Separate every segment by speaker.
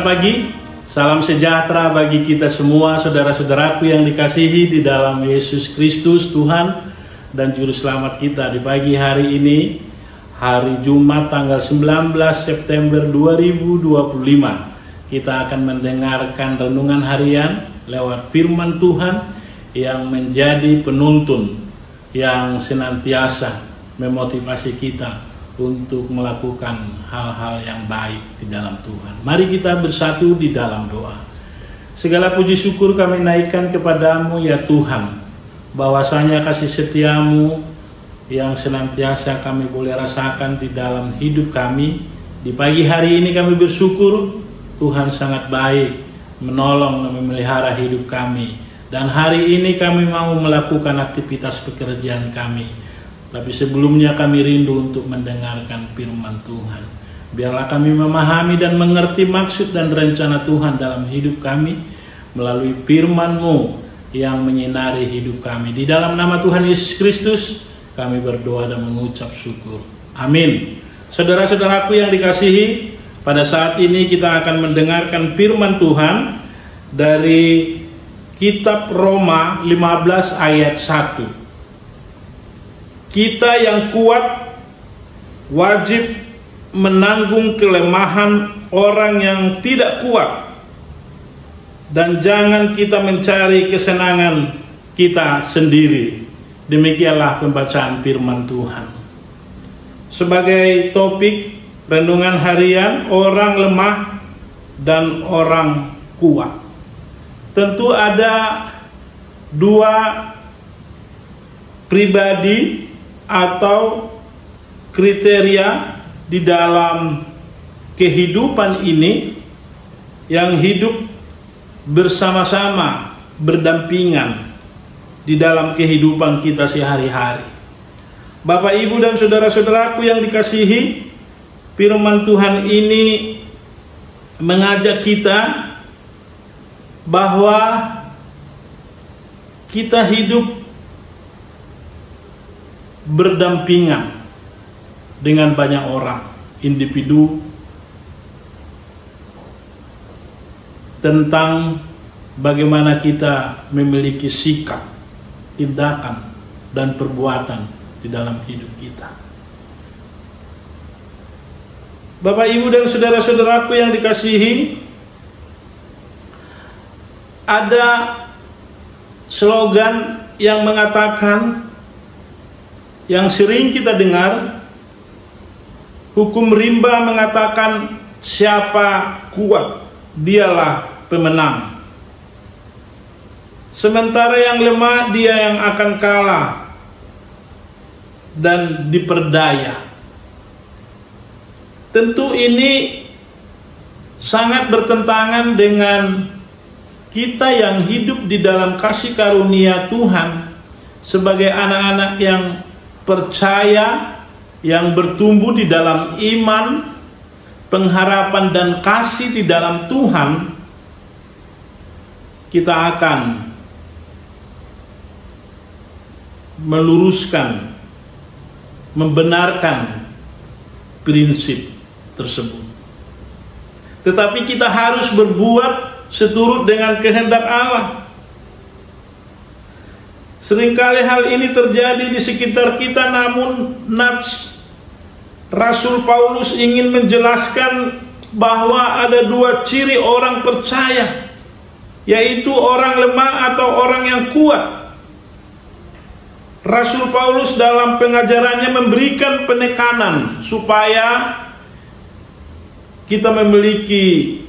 Speaker 1: Selamat pagi, salam sejahtera bagi kita semua, saudara-saudaraku yang dikasihi di dalam Yesus Kristus, Tuhan dan Juru Selamat kita. Di pagi hari ini, hari Jumat tanggal 19 September 2025, kita akan mendengarkan renungan harian lewat firman Tuhan yang menjadi penuntun, yang senantiasa memotivasi kita untuk melakukan hal-hal yang baik di dalam Tuhan. Mari kita bersatu di dalam doa. Segala puji syukur kami naikkan kepadamu ya Tuhan, bahwasanya kasih setiamu yang senantiasa kami boleh rasakan di dalam hidup kami. Di pagi hari ini kami bersyukur Tuhan sangat baik, menolong dan memelihara hidup kami. Dan hari ini kami mau melakukan aktivitas pekerjaan kami. Tapi sebelumnya kami rindu untuk mendengarkan firman Tuhan. Biarlah kami memahami dan mengerti maksud dan rencana Tuhan dalam hidup kami melalui firman-Mu yang menyinari hidup kami. Di dalam nama Tuhan Yesus Kristus kami berdoa dan mengucap syukur. Amin. Saudara-saudaraku yang dikasihi, pada saat ini kita akan mendengarkan firman Tuhan dari kitab Roma 15 ayat 1. Kita yang kuat wajib menanggung kelemahan orang yang tidak kuat, dan jangan kita mencari kesenangan kita sendiri. Demikianlah pembacaan firman Tuhan. Sebagai topik renungan harian, orang lemah dan orang kuat. Tentu ada dua pribadi atau kriteria di dalam kehidupan ini yang hidup bersama-sama, berdampingan di dalam kehidupan kita sehari-hari. Bapak, Ibu, dan saudara-saudaraku yang dikasihi, firman Tuhan ini mengajak kita bahwa kita hidup berdampingan dengan banyak orang, individu, tentang bagaimana kita memiliki sikap, tindakan, dan perbuatan di dalam hidup kita. Bapak, Ibu, dan saudara-saudaraku yang dikasihi, ada slogan yang mengatakan, yang sering kita dengar, hukum rimba mengatakan siapa kuat dialah pemenang, sementara yang lemah dia yang akan kalah dan diperdaya. Tentu ini sangat bertentangan dengan kita yang hidup di dalam kasih karunia Tuhan sebagai anak-anak yang percaya, yang bertumbuh di dalam iman, pengharapan, dan kasih di dalam Tuhan. Kita akan meluruskan, membenarkan prinsip tersebut. Tetapi kita harus berbuat seturut dengan kehendak Allah. Seringkali hal ini terjadi di sekitar kita, namun Rasul Paulus ingin menjelaskan bahwa ada dua ciri orang percaya, yaitu orang lemah atau orang yang kuat. Rasul Paulus dalam pengajarannya memberikan penekanan supaya kita memiliki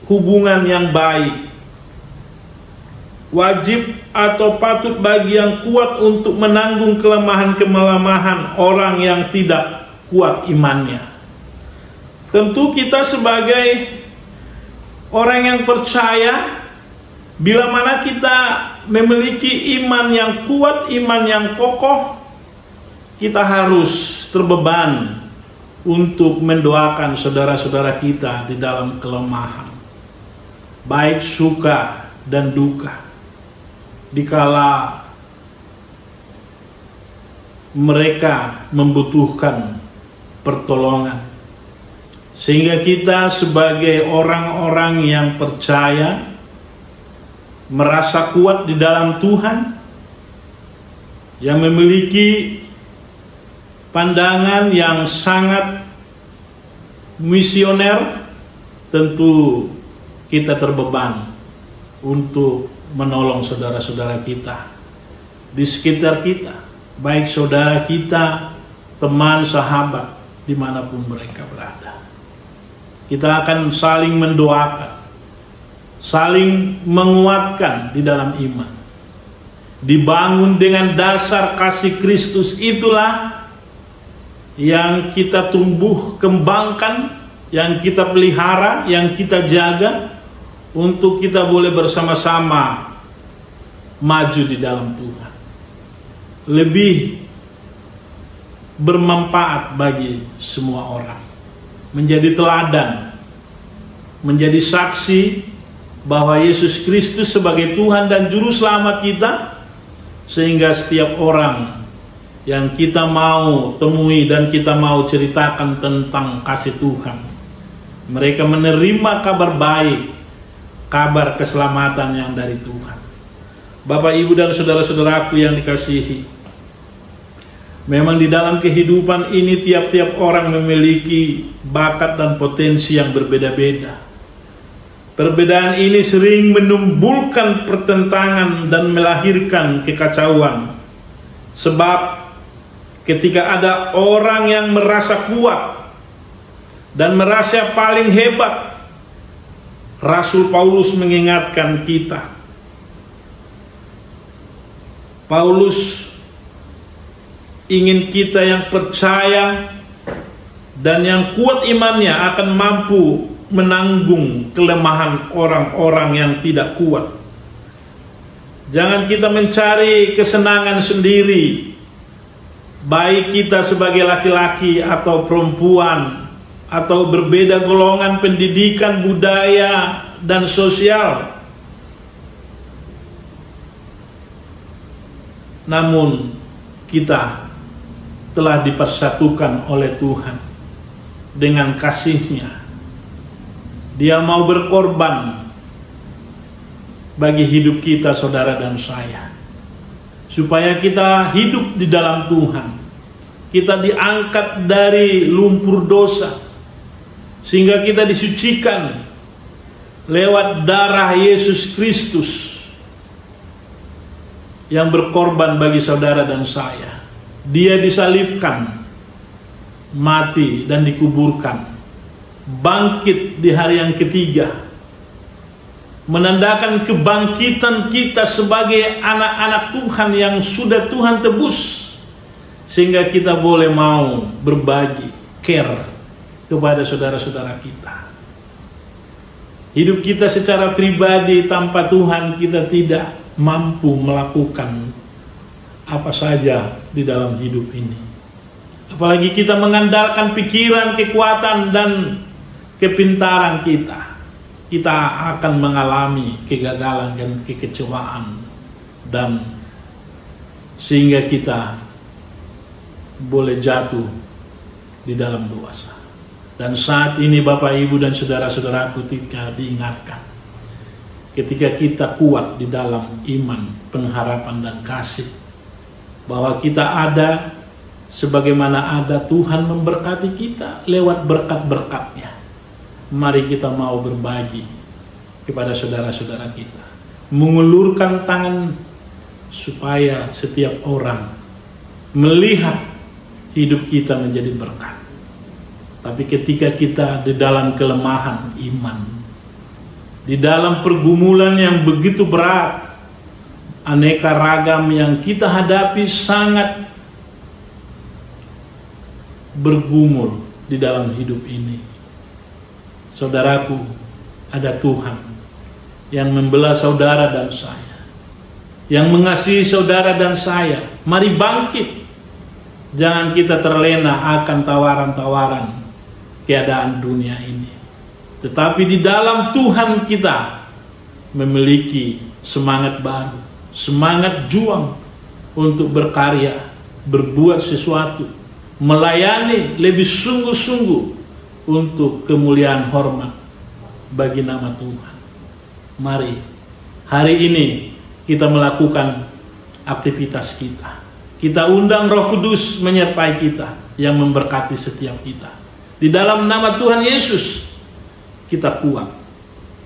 Speaker 1: hubungan yang baik. Wajib atau patut bagi yang kuat untuk menanggung kelemahan-kelemahan orang yang tidak kuat imannya. Tentu kita sebagai orang yang percaya, bila mana kita memiliki iman yang kuat, iman yang kokoh, kita harus terbeban untuk mendoakan saudara-saudara kita di dalam kelemahan, baik suka dan duka. Dikala mereka membutuhkan pertolongan, sehingga kita sebagai orang-orang yang percaya, merasa kuat di dalam Tuhan, yang memiliki pandangan yang sangat misioner, tentu kita terbeban untuk menolong saudara-saudara kita di sekitar kita, baik saudara kita, teman, sahabat, dimanapun mereka berada. Kita akan saling mendoakan, saling menguatkan di dalam iman, dibangun dengan dasar kasih Kristus. Itulah yang kita tumbuh kembangkan, yang kita pelihara, yang kita jaga, untuk kita boleh bersama-sama maju di dalam Tuhan, lebih bermanfaat bagi semua orang, menjadi teladan, menjadi saksi bahwa Yesus Kristus sebagai Tuhan dan Juru Selamat kita, sehingga setiap orang yang kita mau temui dan kita mau ceritakan tentang kasih Tuhan, mereka menerima kabar baik, kabar keselamatan yang dari Tuhan. Bapak, Ibu, dan saudara-saudaraku yang dikasihi, memang di dalam kehidupan ini tiap-tiap orang memiliki bakat dan potensi yang berbeda-beda. Perbedaan ini sering menimbulkan pertentangan dan melahirkan kekacauan. Sebab ketika ada orang yang merasa kuat dan merasa paling hebat, Rasul Paulus mengingatkan kita. Paulus ingin kita yang percaya dan yang kuat imannya akan mampu menanggung kelemahan orang-orang yang tidak kuat. Jangan kita mencari kesenangan sendiri, baik kita sebagai laki-laki atau perempuan, atau berbeda golongan pendidikan, budaya, dan sosial. Namun kita telah dipersatukan oleh Tuhan dengan kasih-Nya. Dia mau berkorban bagi hidup kita, saudara dan saya, supaya kita hidup di dalam Tuhan. Kita diangkat dari lumpur dosa, sehingga kita disucikan lewat darah Yesus Kristus yang berkorban bagi saudara dan saya. Dia disalibkan, mati dan dikuburkan, bangkit di hari yang ketiga, menandakan kebangkitan kita sebagai anak-anak Tuhan yang sudah Tuhan tebus, sehingga kita boleh mau berbagi, care kepada saudara-saudara kita. Hidup kita secara pribadi tanpa Tuhan, kita tidak mampu melakukan apa saja di dalam hidup ini. Apalagi kita mengandalkan pikiran, kekuatan, dan kepintaran kita, kita akan mengalami kegagalan dan kekecewaan, dan sehingga kita boleh jatuh di dalam dosa. Dan saat ini Bapak, Ibu, dan saudara-saudaraku, ketika diingatkan, ketika kita kuat di dalam iman, pengharapan, dan kasih, bahwa kita ada sebagaimana ada Tuhan memberkati kita lewat berkat-berkat-Nya. Mari kita mau berbagi kepada saudara-saudara kita, mengulurkan tangan supaya setiap orang melihat hidup kita menjadi berkat. Tapi ketika kita di dalam kelemahan iman, di dalam pergumulan yang begitu berat, aneka ragam yang kita hadapi sangat bergumul di dalam hidup ini, saudaraku, ada Tuhan yang membela saudara dan saya, yang mengasihi saudara dan saya. Mari bangkit, jangan kita terlena akan tawaran-tawaran keadaan dunia ini, tetapi di dalam Tuhan kita memiliki semangat baru, semangat juang untuk berkarya, berbuat sesuatu, melayani lebih sungguh-sungguh untuk kemuliaan hormat bagi nama Tuhan. Mari hari ini kita melakukan aktivitas kita. Kita undang Roh Kudus menyertai kita, yang memberkati setiap kita. Di dalam nama Tuhan Yesus kita kuat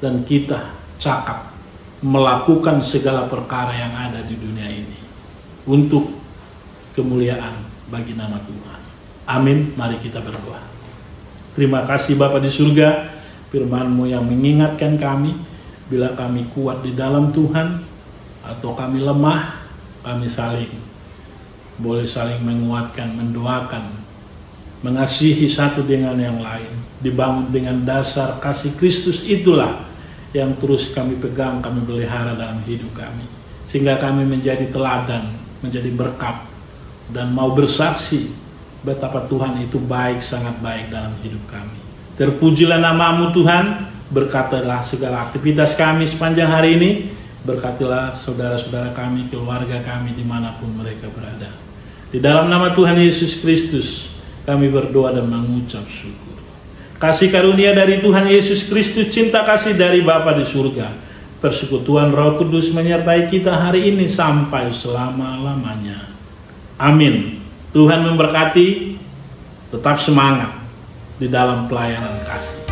Speaker 1: dan kita cakap melakukan segala perkara yang ada di dunia ini untuk kemuliaan bagi nama Tuhan. Amin. Mari kita berdoa. Terima kasih Bapa di surga, firman-Mu yang mengingatkan kami, bila kami kuat di dalam Tuhan atau kami lemah, kami boleh saling menguatkan, mendoakan, mengasihi satu dengan yang lain, dibangun dengan dasar kasih Kristus. Itulah yang terus kami pegang, kami pelihara dalam hidup kami, sehingga kami menjadi teladan, menjadi berkat, dan mau bersaksi betapa Tuhan itu baik, sangat baik dalam hidup kami. Terpujilah nama-Mu Tuhan, berkatilah segala aktivitas kami sepanjang hari ini, berkatilah saudara-saudara kami, keluarga kami dimanapun mereka berada. Di dalam nama Tuhan Yesus Kristus kami berdoa dan mengucap syukur. Kasih karunia dari Tuhan Yesus Kristus, cinta kasih dari Bapa di surga, persekutuan Roh Kudus menyertai kita hari ini sampai selama-lamanya. Amin. Tuhan memberkati, tetap semangat di dalam pelayanan kasih.